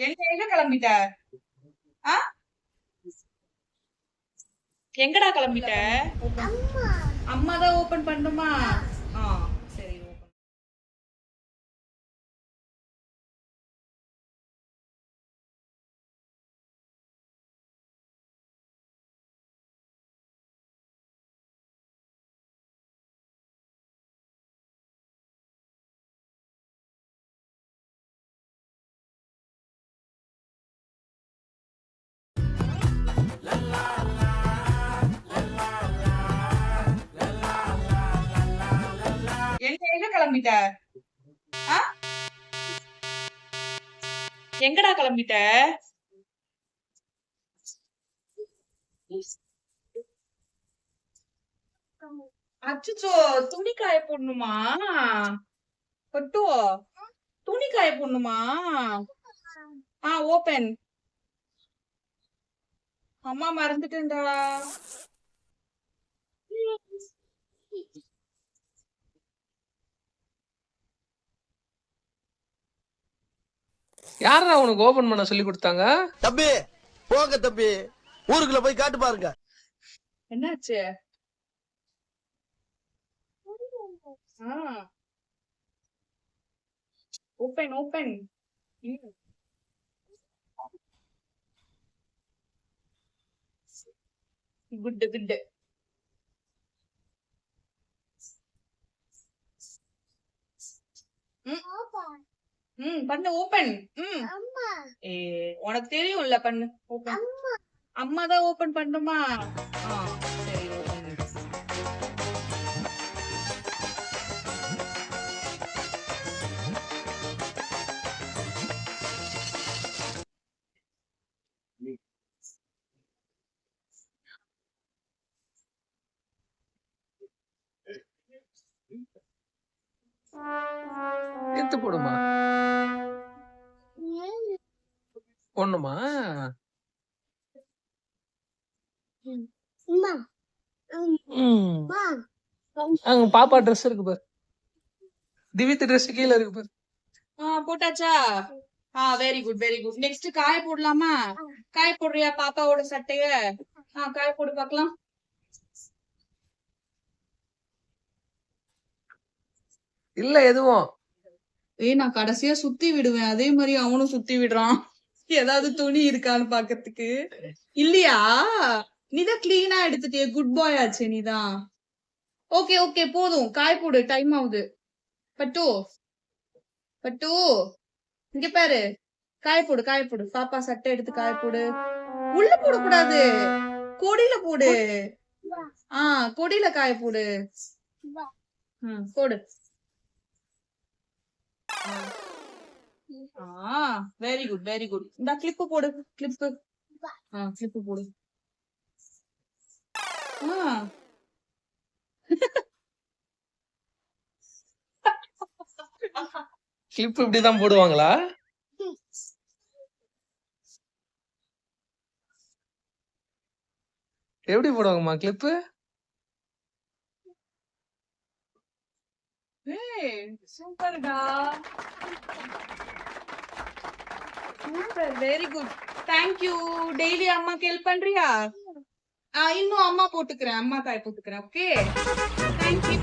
எங்க கிளம்பிட்ட? ஆ எங்கடா கிளம்பிட்ட? அம்மா தான் ஓபன் பண்ணுமா? ஆ சரி ஓபன். எங்க கிளம்பிட்ட? ஆ எங்கடா கிளம்பிட்ட? அச்சச்சோ, துணி காய போடணுமா? பட்டு துணி காய போடணுமா? ஓபன். அம்மா மறந்துட்டேன்டா. யாரா உனக்கு ஓபன் பண்ண சொல்லி கொடுத்தாங்க? தம்பி போங்க தம்பி, ஊருக்குள்ள போய் காட்டு பாருங்க. என்னாச்சு? Open open. Good good. பண்ணு ஓபன். ஏ உனக்கு தெரியும்ல, பண்ணு ஓபன். அம்மா தான் ஓபன் பண்ணுமா? சரி ஓபன். எடுத்து போடுமா? ஒண்ணுமா? அங்க பாப்பா ட்ரெஸ் இருக்கு பாரு. திவித் ட்ரெஸ் கீழ இருக்கு பாரு. போட்டாச்சா? Very good very good. Next காய போடலாமா? காய போடுறியா பாப்பாவோட சட்டைய? காய போடு பார்க்கலாம். இல்ல எதுவும். நான் கடைசியா சுத்தி விடுவேன், அதே மாதிரி அவனும் சுத்தி விடுறான். ஏதாவது துணி இருக்கான்னு பாக்கிறதுக்கு. இல்லையா? நீதான் கிளீனா எடுத்துட்டிய, குட் பாய் ஆச்சு நீதான். ஓகே ஓகே போதும், காய போடு, டைம் ஆகுது. பட்டு பட்டு இங்க பாரு, காய போடு காய போடு. பாப்பா சட்டை எடுத்து காய போடு. உள்ள போடக்கூடாது, கொடியில போடு. கொடியில காய போடு. போடு. வெரி குட் வெரி குட். இந்த கிளிப்பு போடு, கிளிப்பு. கிளிப்பு போடு. கிளிப் இப்படிதான் போடுவாங்களா? எப்படி போடுவாங்கம்மா கிளிப்பு? சூப்பர்டா, super, very good. Thank you. Daily அம்மாக்கு ஹெல்ப் பண்றியா? இன்னும் அம்மா போட்டுக்கிறேன், அம்மா காய போட்டுக்கிறேன். Okay thank you.